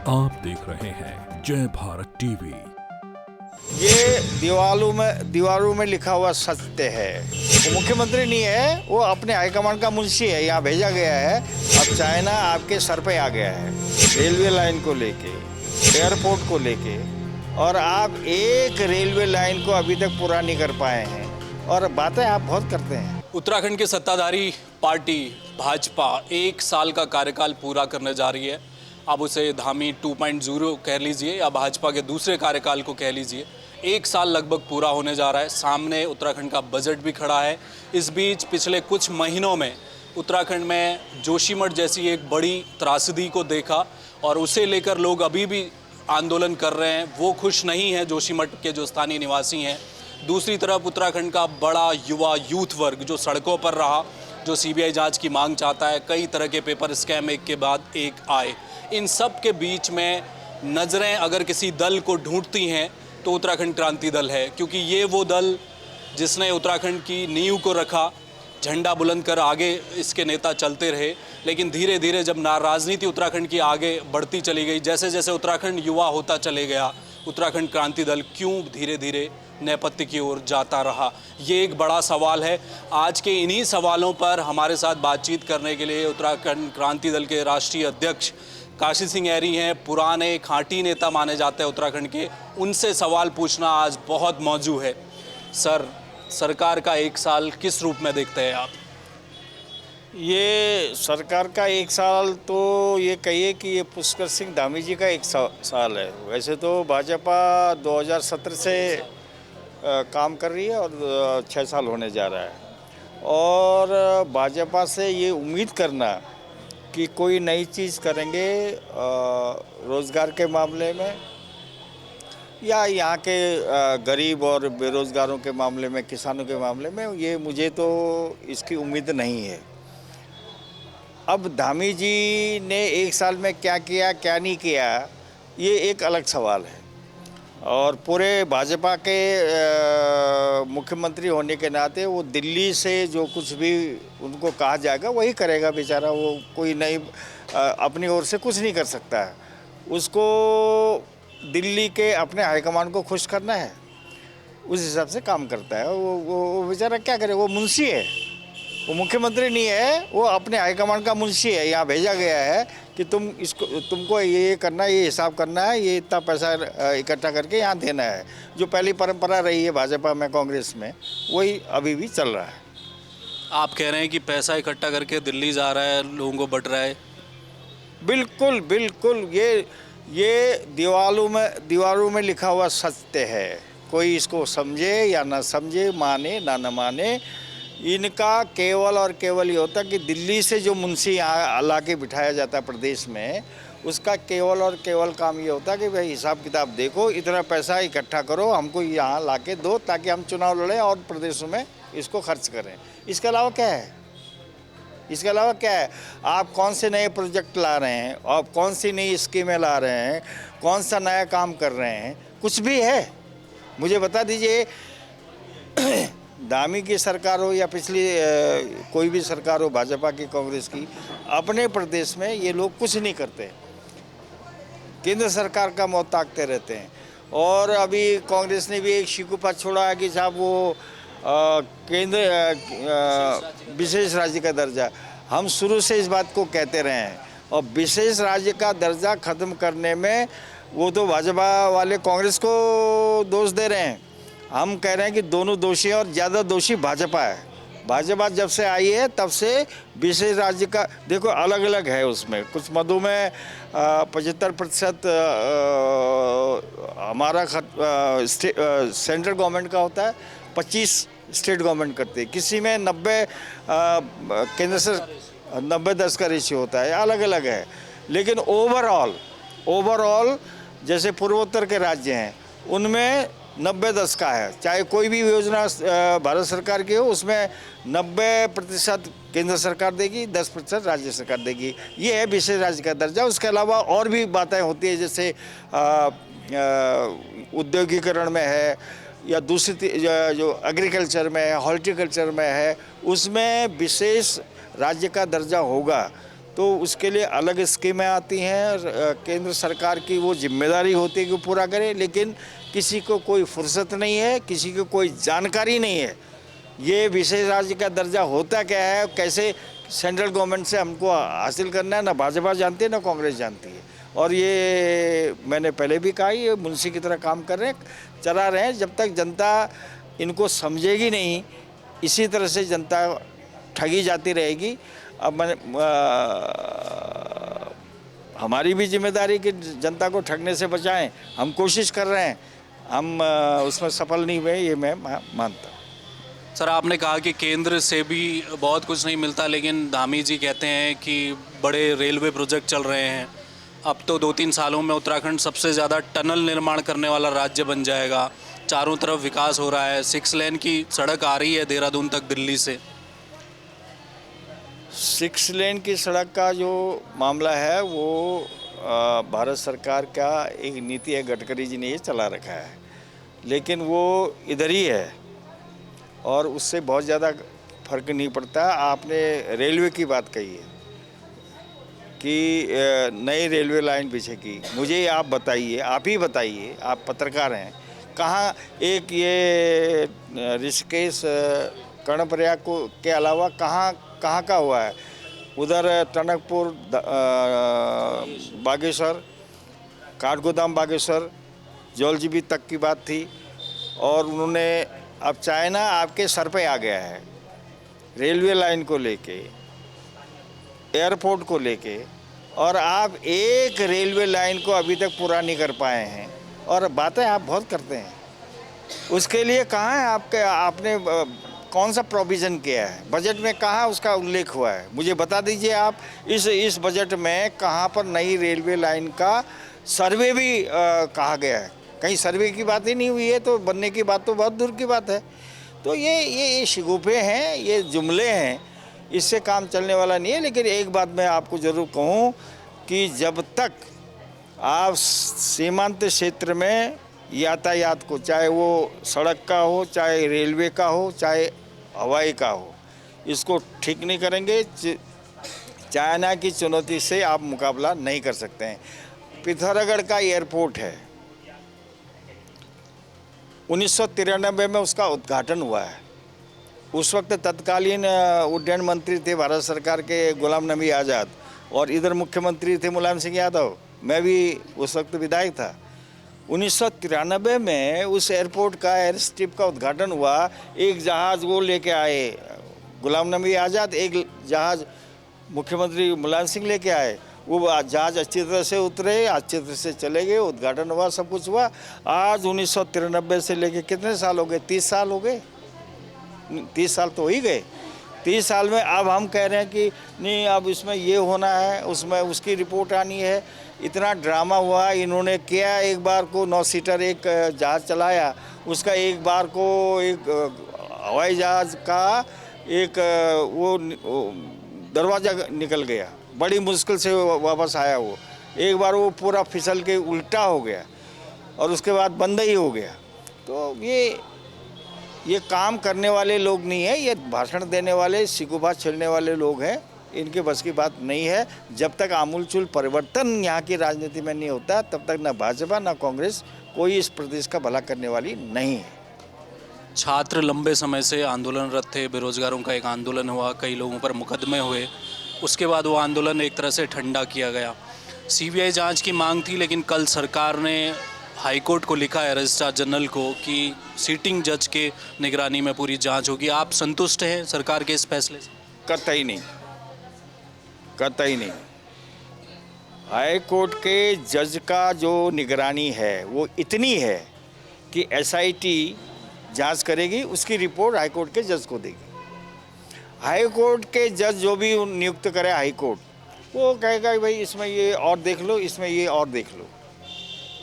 आप देख रहे हैं जय भारत टीवी। ये दीवारों में लिखा हुआ सत्य है। वो मुख्यमंत्री नहीं है, वो अपने हाईकमांड का मुंशी है। यहाँ भेजा गया है। अब चाइना आपके सर पे आ गया है, रेलवे लाइन को लेके, एयरपोर्ट को लेके, और आप एक रेलवे लाइन को अभी तक पूरा नहीं कर पाए हैं, और बातें आप बहुत करते हैं। उत्तराखंड की सत्ताधारी पार्टी भाजपा 1 साल का कार्यकाल पूरा करने जा रही है। अब उसे धामी 2.0 कह लीजिए या भाजपा के दूसरे कार्यकाल को कह लीजिए। 1 साल लगभग पूरा होने जा रहा है। सामने उत्तराखंड का बजट भी खड़ा है। इस बीच पिछले कुछ महीनों में उत्तराखंड में जोशीमठ जैसी एक बड़ी त्रासदी को देखा और उसे लेकर लोग अभी भी आंदोलन कर रहे हैं। वो खुश नहीं हैं जोशीमठ के जो स्थानीय निवासी हैं। दूसरी तरफ उत्तराखंड का बड़ा यूथ वर्ग जो सड़कों पर रहा, जो सीबीआई जांच की मांग चाहता है। कई तरह के पेपर स्कैम एक के बाद एक आए। इन सब के बीच में नज़रें अगर किसी दल को ढूंढती हैं तो उत्तराखंड क्रांति दल है, क्योंकि ये वो दल जिसने उत्तराखंड की नींव को रखा, झंडा बुलंद कर आगे इसके नेता चलते रहे। लेकिन धीरे धीरे जब राजनीति उत्तराखंड की आगे बढ़ती चली गई, जैसे जैसे उत्तराखंड युवा होता चले गया, उत्तराखंड क्रांति दल क्यों धीरे धीरे नेपथ्य की ओर जाता रहा, ये एक बड़ा सवाल है। आज के इन्हीं सवालों पर हमारे साथ बातचीत करने के लिए उत्तराखंड क्रांति दल के राष्ट्रीय अध्यक्ष काशी सिंह ऐरी हैं। पुराने खांटी नेता माने जाते हैं उत्तराखंड के। उनसे सवाल पूछना आज बहुत मौजू है। सर, सरकार का 1 साल किस रूप में देखते हैं आप? ये सरकार का 1 साल तो ये कहिए कि ये पुष्कर सिंह धामी जी का 1 साल है। वैसे तो भाजपा 2017 से काम कर रही है और 6 साल होने जा रहा है। और भाजपा से ये उम्मीद करना कि कोई नई चीज़ करेंगे रोज़गार के मामले में या यहाँ के गरीब और बेरोज़गारों के मामले में, किसानों के मामले में, ये मुझे तो इसकी उम्मीद नहीं है। अब धामी जी ने 1 साल में क्या किया, क्या नहीं किया, ये एक अलग सवाल है। और पूरे भाजपा के मुख्यमंत्री होने के नाते वो दिल्ली से जो कुछ भी उनको कहा जाएगा वही करेगा बेचारा। वो कोई नई अपनी ओर से कुछ नहीं कर सकता है। उसको दिल्ली के अपने हाईकमान को खुश करना है, उस हिसाब से काम करता है। वो बेचारा क्या करे, वो मुंशी है, वो मुख्यमंत्री नहीं है, वो अपने हाईकमान का मुंशी है। यहाँ भेजा गया है कि तुमको ये करना है, ये हिसाब करना है, ये इतना पैसा इकट्ठा करके यहाँ देना है। जो पहली परंपरा रही है भाजपा में, कांग्रेस में, वही अभी भी चल रहा है। आप कह रहे हैं कि पैसा इकट्ठा करके दिल्ली जा रहा है, लोगों को बंट रहा है? बिल्कुल बिल्कुल, ये दीवारों में लिखा हुआ सत्य है। कोई इसको समझे या ना समझे, माने ना न माने, इनका केवल और केवल ये होता है कि दिल्ली से जो मुंशी यहाँ ला के बिठाया जाता है प्रदेश में, उसका केवल और केवल काम ये होता है कि भाई हिसाब किताब देखो, इतना पैसा इकट्ठा करो, हमको यहाँ ला के दो ताकि हम चुनाव लड़ें और प्रदेशों में इसको खर्च करें। इसके अलावा क्या है? इसके अलावा क्या है? आप कौन से नए प्रोजेक्ट ला रहे हैं, आप कौन सी नई स्कीमें ला रहे हैं, कौन सा नया काम कर रहे हैं? कुछ भी है? मुझे बता दीजिए। धामी की सरकार हो या पिछली कोई भी सरकार हो, भाजपा की, कांग्रेस की, अपने प्रदेश में ये लोग कुछ नहीं करते, केंद्र सरकार का मुँह ताकते रहते हैं। और अभी कांग्रेस ने भी एक शिकूपा छोड़ा है कि साहब वो केंद्र विशेष राज्य का दर्जा। हम शुरू से इस बात को कहते रहे हैं, और विशेष राज्य का दर्जा ख़त्म करने में वो तो भाजपा वाले कांग्रेस को दोष दे रहे हैं। हम कह रहे हैं कि दोनों दोषी हैं, और ज़्यादा दोषी भाजपा है। भाजपा जब से आई है तब से विशेष राज्य का देखो अलग अलग है। उसमें कुछ मदों में 75% हमारा सेंट्रल गवर्नमेंट का होता है, 25 स्टेट गवर्नमेंट करती है। किसी में 90 केंद्र से 90-10 का रेशियो होता है, अलग अलग है। लेकिन ओवरऑल जैसे पूर्वोत्तर के राज्य हैं उनमें 90-10 का है। चाहे कोई भी योजना भारत सरकार की हो, उसमें 90% केंद्र सरकार देगी, 10% राज्य सरकार देगी। ये है विशेष राज्य का दर्जा। उसके अलावा और भी बातें होती है, जैसे औद्योगिकरण में है या दूसरी जो एग्रीकल्चर में है, हॉर्टिकल्चर में है, उसमें विशेष राज्य का दर्जा होगा। तो उसके लिए अलग स्कीमें आती हैं और केंद्र सरकार की वो जिम्मेदारी होती है कि पूरा करे, लेकिन किसी को कोई फुर्सत नहीं है, किसी को कोई जानकारी नहीं है ये विशेष राज्य का दर्जा होता क्या है, कैसे सेंट्रल गवर्नमेंट से हमको हासिल करना है। ना भाजपा जानती है ना कांग्रेस जानती है। और ये मैंने पहले भी कहा, ये मुंशी की तरह काम कर रहे हैं, चला रहे हैं। जब तक जनता इनको समझेगी नहीं, इसी तरह से जनता ठगी जाती रहेगी। अब हमारी भी जिम्मेदारी कि जनता को ठगने से बचाएं। हम कोशिश कर रहे हैं, हम उसमें सफल नहीं हुए, ये मैं मानता हूँ। सर, आपने कहा कि केंद्र से भी बहुत कुछ नहीं मिलता, लेकिन धामी जी कहते हैं कि बड़े रेलवे प्रोजेक्ट चल रहे हैं। अब तो 2-3 सालों में उत्तराखंड सबसे ज़्यादा टनल निर्माण करने वाला राज्य बन जाएगा। चारों तरफ विकास हो रहा है, 6 लेन की सड़क आ रही है देहरादून तक दिल्ली से। 6 लेन की सड़क का जो मामला है वो भारत सरकार का एक नीति है, गडकरी जी ने ये चला रखा है, लेकिन वो इधर ही है और उससे बहुत ज़्यादा फर्क नहीं पड़ता। आपने रेलवे की बात कही है कि नई रेलवे लाइन बिछेगी, मुझे आप बताइए, आप ही बताइए, आप पत्रकार हैं, कहाँ एक ये ऋषिकेश कर्णप्रयाग को के अलावा कहाँ कहाँ का हुआ है? उधर टनकपुर, बागेश्वर, काठगोदाम बागेश्वर, जौलजीबी तक की बात थी और उन्होंने, अब चाइना आपके सर पे आ गया है रेलवे लाइन को लेके, एयरपोर्ट को लेके, और आप एक रेलवे लाइन को अभी तक पूरा नहीं कर पाए हैं और बातें आप बहुत करते हैं। उसके लिए कहाँ है आपने कौन सा प्रोविज़न किया है? बजट में कहाँ उसका उल्लेख हुआ है? मुझे बता दीजिए आप। इस बजट में कहाँ पर नई रेलवे लाइन का सर्वे भी कहा गया है? कहीं सर्वे की बात ही नहीं हुई है, तो बनने की बात तो बहुत दूर की बात है। तो ये शिगुफे हैं, ये जुमले हैं, इससे काम चलने वाला नहीं है। लेकिन एक बात मैं आपको ज़रूर कहूँ कि जब तक आप सीमांत क्षेत्र में यातायात को, चाहे वो सड़क का हो, चाहे रेलवे का हो, चाहे हवाई का हो, इसको ठीक नहीं करेंगे, चाइना की चुनौती से आप मुकाबला नहीं कर सकते हैं। पिथौरागढ़ का एयरपोर्ट है, 1993 में उसका उद्घाटन हुआ है। उस वक्त तत्कालीन उड्डयन मंत्री थे भारत सरकार के गुलाम नबी आज़ाद और इधर मुख्यमंत्री थे मुलायम सिंह यादव। मैं भी उस वक्त विधायक था। 1993 में उस एयरपोर्ट का, एयर स्ट्रिप का उद्घाटन हुआ। एक जहाज़ वो लेके आए गुलाम नबी आज़ाद, एक जहाज़ मुख्यमंत्री मुलायम सिंह लेके आए। वो जहाज़ अच्छी तरह से उतरे, अच्छी तरह से चले गए, उद्घाटन हुआ, सब कुछ हुआ। आज 1993 से लेके कितने साल हो गए? 30 साल हो गए। 30 साल तो हो ही गए। 30 साल में अब हम कह रहे हैं कि नहीं, अब इसमें ये होना है, उसमें उसकी रिपोर्ट आनी है। इतना ड्रामा हुआ। इन्होंने किया, एक बार को 9 सीटर एक जहाज़ चलाया, उसका एक बार को एक हवाई जहाज़ का एक वो दरवाज़ा निकल गया, बड़ी मुश्किल से वापस आया वो। एक बार वो पूरा फिसल के उल्टा हो गया और उसके बाद बंद ही हो गया। तो ये काम करने वाले लोग नहीं है, ये भाषण देने वाले, सिगुफा छेड़ने वाले लोग हैं। इनके बस की बात नहीं है। जब तक आमूलचूल परिवर्तन यहाँ की राजनीति में नहीं होता, तब तक ना भाजपा ना कांग्रेस कोई इस प्रदेश का भला करने वाली नहीं है। छात्र लंबे समय से आंदोलनरत थे, बेरोजगारों का एक आंदोलन हुआ, कई लोगों पर मुकदमे हुए, उसके बाद वो आंदोलन एक तरह से ठंडा किया गया। सीबीआई जांच की मांग थी, लेकिन कल सरकार ने हाईकोर्ट को लिखा है, रजिस्ट्रार जनरल को, कि सीटिंग जज के निगरानी में पूरी जांच होगी। आप संतुष्ट हैं सरकार के इस फैसले से? कतई नहीं, कतई नहीं। हाई कोर्ट के जज का जो निगरानी है वो इतनी है कि एसआईटी जांच करेगी, उसकी रिपोर्ट हाई कोर्ट के जज को देगी। हाई कोर्ट के जज जो भी नियुक्त करे हाई कोर्ट, वो कहेगा कि भाई इसमें ये और देख लो, इसमें ये और देख लो।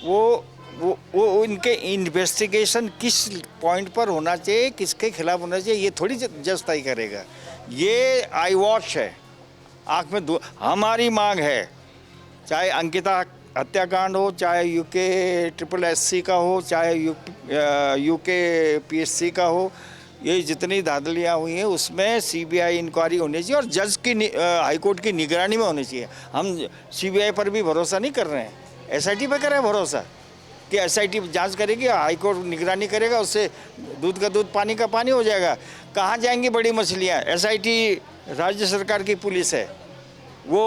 वो इनके इन्वेस्टिगेशन किस पॉइंट पर होना चाहिए, किसके खिलाफ होना चाहिए, ये थोड़ी जज तय करेगा। ये आई वॉच है, आँख में हमारी मांग है, चाहे अंकिता हत्याकांड हो, चाहे यूके SSSC का हो, चाहे यूके PSC का हो, ये जितनी धांधलियाँ हुई हैं उसमें सीबीआई इंक्वायरी होनी चाहिए और जज की हाईकोर्ट की निगरानी में होनी चाहिए। हम सीबीआई पर भी भरोसा नहीं कर रहे हैं, एसआईटी पर करें भरोसा कि एसआईटी जांच करेगी, हाईकोर्ट निगरानी करेगा, उससे दूध का दूध पानी का पानी हो जाएगा। कहाँ जाएंगी बड़ी मछलियाँ? एसआईटी राज्य सरकार की पुलिस है, वो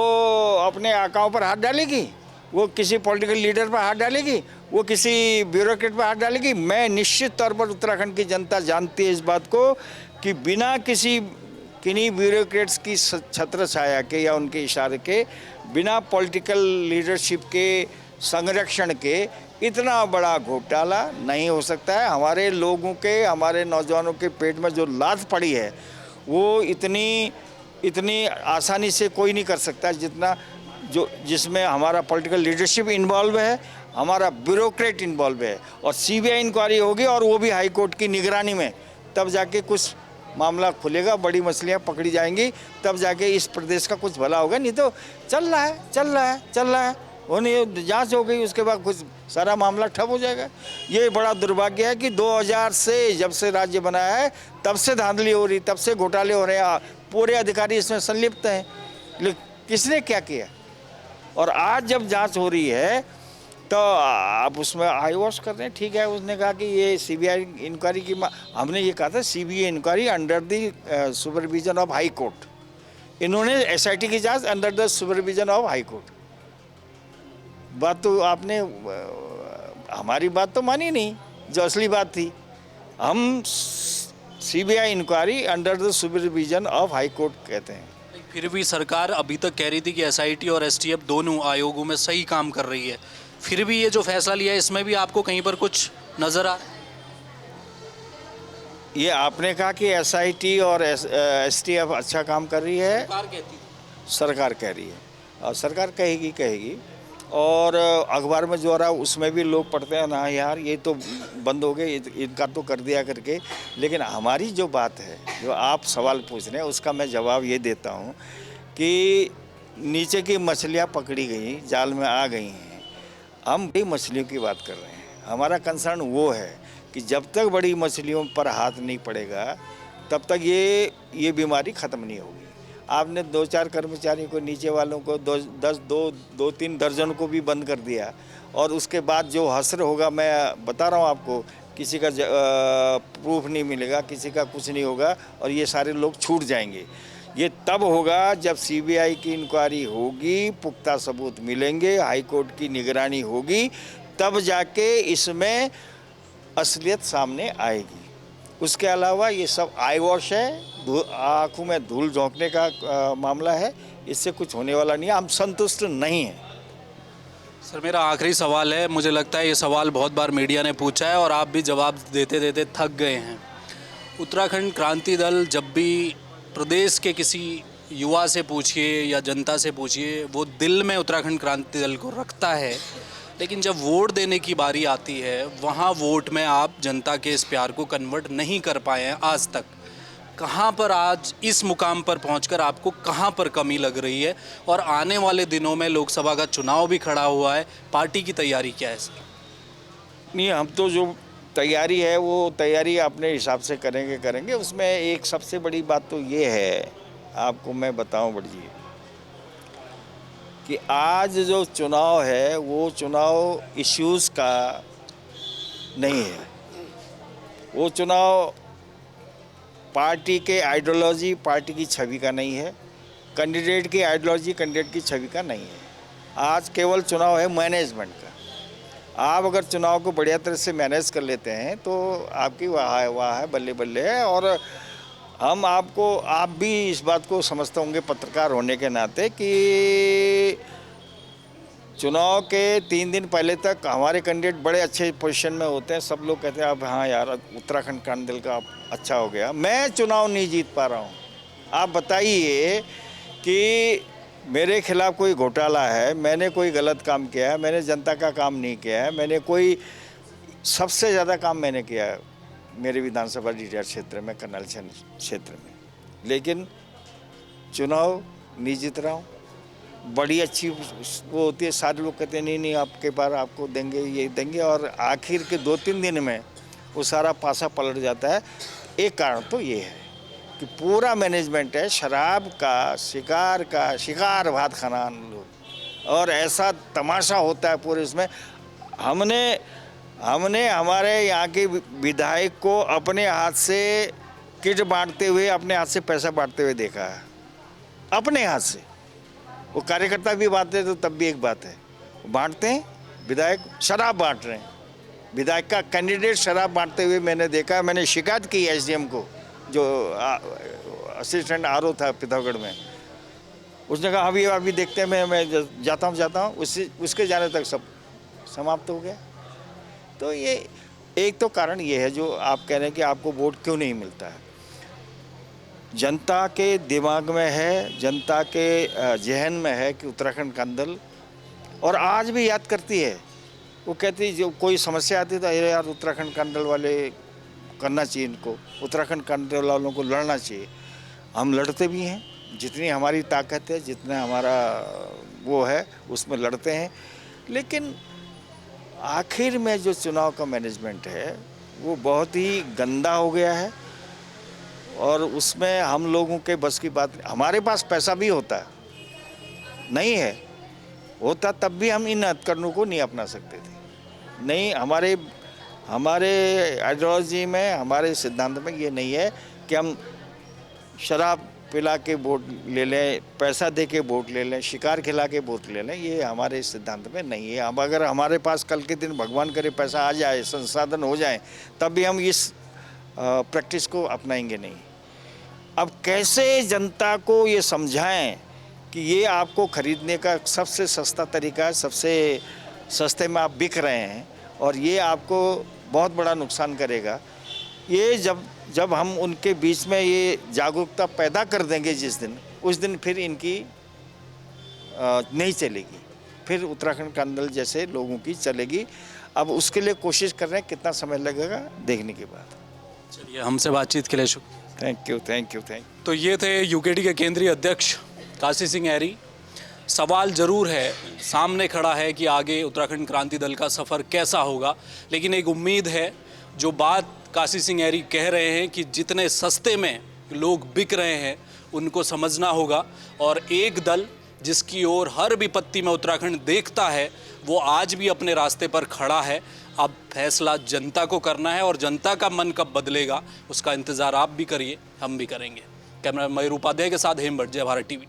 अपने आकाओं पर हाथ डालेगी, वो किसी पॉलिटिकल लीडर पर हाथ डालेगी, वो किसी ब्यूरोक्रेट पर हाथ डालेगी? मैं निश्चित तौर पर उत्तराखंड की जनता जानती है इस बात को कि बिना किसी किन्हीं ब्यूरोक्रेट्स की छत्र छाया के या उनके इशारे के, बिना पॉलिटिकल लीडरशिप के संरक्षण के इतना बड़ा घोटाला नहीं हो सकता है। हमारे लोगों के, हमारे नौजवानों के पेट में जो लात पड़ी है वो इतनी आसानी से कोई नहीं कर सकता जितना जिसमें हमारा पॉलिटिकल लीडरशिप इन्वॉल्व है, हमारा ब्यूरोक्रेट इन्वॉल्व है। और सीबीआई इंक्वायरी होगी और वो भी हाई कोर्ट की निगरानी में, तब जाके कुछ मामला खुलेगा, बड़ी मछलियाँ पकड़ी जाएंगी, तब जाके इस प्रदेश का कुछ भला होगा। नहीं तो चल रहा है वो नहीं, जांच हो गई उसके बाद कुछ सारा मामला ठप हो जाएगा। ये बड़ा दुर्भाग्य है कि 2000 से जब से राज्य बना है तब से धांधली हो रही, तब से घोटाले हो रहे हैं, पूरे अधिकारी इसमें संलिप्त हैं, लेकिन किसने क्या किया? और आज जब जांच हो रही है तो आप उसमें आई वॉश कर रहे हैं। ठीक है, उसने कहा कि ये सीबीआई इंक्वायरी की, हमने ये कहा था CBI inquiry under the supervision of high court. इन्होंने एसआईटी की जांच under the supervision of high court. बात तो आपने हमारी बात तो मानी नहीं, जो असली बात थी। हम CBI inquiry under the supervision of high court कहते हैं। फिर भी सरकार अभी तक कह रही थी कि एसआईटी और एसटीएफ दोनों आयोगों में सही काम कर रही है, फिर भी ये जो फैसला लिया है इसमें भी आपको कहीं पर कुछ नजर आ? ये आपने कहा कि एसआईटी और एसटीएफ अच्छा काम कर रही है, सरकार कहती है, सरकार कह रही है और सरकार कहेगी। और अखबार में जो आ रहा है उसमें भी लोग पढ़ते हैं ना यार ये तो बंद हो गए, इनका तो कर दिया करके। लेकिन हमारी जो बात है, जो आप सवाल पूछ रहे हैं, उसका मैं जवाब ये देता हूँ कि नीचे की मछलियाँ पकड़ी गई, जाल में आ गई हैं। हम बड़ी मछलियों की बात कर रहे हैं। हमारा कंसर्न वो है कि जब तक बड़ी मछलियों पर हाथ नहीं पड़ेगा तब तक ये बीमारी ख़त्म नहीं होगी। आपने 2-4 कर्मचारियों को, नीचे वालों को, 2-3 दर्जन को भी बंद कर दिया और उसके बाद जो हश्र होगा, मैं बता रहा हूँ आपको, किसी का प्रूफ नहीं मिलेगा, किसी का कुछ नहीं होगा और ये सारे लोग छूट जाएंगे। ये तब होगा जब सीबीआई की इंक्वायरी होगी, पुख्ता सबूत मिलेंगे, हाई कोर्ट की निगरानी होगी, तब जाके इसमें असलियत सामने आएगी। उसके अलावा ये सब आई वॉश है, आँखों में धूल झोंकने का मामला है, इससे कुछ होने वाला नहीं है। हम संतुष्ट नहीं हैं। सर मेरा आखिरी सवाल है, मुझे लगता है ये सवाल बहुत बार मीडिया ने पूछा है और आप भी जवाब देते देते थक गए हैं। उत्तराखंड क्रांति दल जब भी प्रदेश के किसी युवा से पूछिए या जनता से पूछिए, वो दिल में उत्तराखंड क्रांति दल को रखता है, लेकिन जब वोट देने की बारी आती है वहाँ वोट में आप जनता के इस प्यार को कन्वर्ट नहीं कर पाए हैं आज तक। कहाँ पर आज इस मुकाम पर पहुंचकर आपको कहाँ पर कमी लग रही है? और आने वाले दिनों में लोकसभा का चुनाव भी खड़ा हुआ है, पार्टी की तैयारी क्या है सर? नहीं, हम तो जो तैयारी है वो तैयारी अपने हिसाब से करेंगे। उसमें एक सबसे बड़ी बात तो ये है, आपको मैं बताऊं बड़ी जी, कि आज जो चुनाव है वो चुनाव इश्यूज़ का नहीं है। वो चुनाव पार्टी के आइडियोलॉजी, पार्टी की छवि का नहीं है, कैंडिडेट की आइडियोलॉजी, कैंडिडेट की छवि का नहीं है। आज केवल चुनाव है मैनेजमेंट का। आप अगर चुनाव को बढ़िया तरह से मैनेज कर लेते हैं तो आपकी वाह है, बल्ले बल्ले है। और आप भी इस बात को समझते होंगे पत्रकार होने के नाते कि चुनाव के 3 दिन पहले तक हमारे कैंडिडेट बड़े अच्छे पोजीशन में होते हैं। सब लोग कहते हैं अब हाँ यार उत्तराखंड क्रांति दल का अच्छा हो गया। मैं चुनाव नहीं जीत पा रहा हूँ। आप बताइए कि मेरे खिलाफ कोई घोटाला है, मैंने कोई गलत काम किया है, मैंने जनता का काम नहीं किया है, मैंने कोई सबसे ज़्यादा काम मैंने किया है मेरे विधानसभा डीडर क्षेत्र में, कर्नल क्षेत्र में, लेकिन चुनाव नहीं जीत रहा हूँ। बड़ी अच्छी वो होती है, सारे लोग कहते हैं नहीं आपके पार आपको देंगे, ये देंगे, और आखिर के 2-3 दिन में वो सारा पासा पलट जाता है। एक कारण तो ये है कि पूरा मैनेजमेंट है शराब का, शिकार भात खाना लोग, और ऐसा तमाशा होता है पूरे इसमें। हमने हमारे यहाँ के विधायक को अपने हाथ से किट बांटते हुए, अपने हाथ से पैसा बांटते हुए देखा है, अपने हाथ से। वो कार्यकर्ता भी बांटते तो तब भी एक बात है, बांटते हैं, विधायक शराब बांट रहे हैं, विधायक का कैंडिडेट शराब बांटते हुए मैंने देखा। मैंने शिकायत की एसडीएम को, जो असिस्टेंट आरओ था पिथौरागढ़ में। उसने कहा अभी देखते हैं, मैं जाता हूँ, उसके जाने तक सब समाप्त हो गया। तो ये एक तो कारण ये है जो आप कह रहे हैं कि आपको वोट क्यों नहीं मिलता है। जनता के दिमाग में है, जनता के जहन में है कि उत्तराखंड का दल, और आज भी याद करती है। वो कहती जो कोई समस्या आती तो अरे यार उत्तराखंड का दल वाले करना चाहिए, इनको उत्तराखंड का दल वालों को लड़ना चाहिए। हम लड़ते भी हैं, जितनी हमारी ताकत है, जितना हमारा वो है उसमें लड़ते हैं। लेकिन आखिर में जो चुनाव का मैनेजमेंट है वो बहुत ही गंदा हो गया है, और उसमें हम लोगों के बस की बात। हमारे पास पैसा भी होता है, नहीं है, होता तब भी हम इन हथकंडों को नहीं अपना सकते थे। नहीं, हमारे आइडियोलॉजी में, हमारे सिद्धांत में ये नहीं है कि हम शराब पिला के वोट ले लें, पैसा दे के वोट ले लें, शिकार खिला के वोट ले लें, ये हमारे सिद्धांत में नहीं है। अब अगर हमारे पास कल के दिन भगवान करे पैसा आ जाए, संसाधन हो जाए, तब भी हम इस प्रैक्टिस को अपनाएंगे नहीं। अब कैसे जनता को ये समझाएं कि ये आपको खरीदने का सबसे सस्ता तरीका है, सबसे सस्ते में आप बिक रहे हैं, और ये आपको बहुत बड़ा नुकसान करेगा। ये जब हम उनके बीच में ये जागरूकता पैदा कर देंगे उस दिन फिर इनकी नहीं चलेगी, फिर उत्तराखंड का दल जैसे लोगों की चलेगी। अब उसके लिए कोशिश कर रहे हैं, कितना समय लगेगा देखने के बाद। चलिए, हमसे बातचीत के लिए शुक्रिया। Thank you. तो ये थे यूकेडी के केंद्रीय अध्यक्ष काशी सिंह ऐरी। सवाल ज़रूर है, सामने खड़ा है कि आगे उत्तराखंड क्रांति दल का सफ़र कैसा होगा, लेकिन एक उम्मीद है। जो बात काशी सिंह ऐरी कह रहे हैं कि जितने सस्ते में लोग बिक रहे हैं उनको समझना होगा, और एक दल जिसकी ओर हर विपत्ति में उत्तराखंड देखता है वो आज भी अपने रास्ते पर खड़ा है। अब फैसला जनता को करना है, और जनता का मन कब बदलेगा उसका इंतज़ार आप भी करिए, हम भी करेंगे। कैमरा मयूर उपाध्याय के साथ हेमभट्ट, जय भारत टीवी।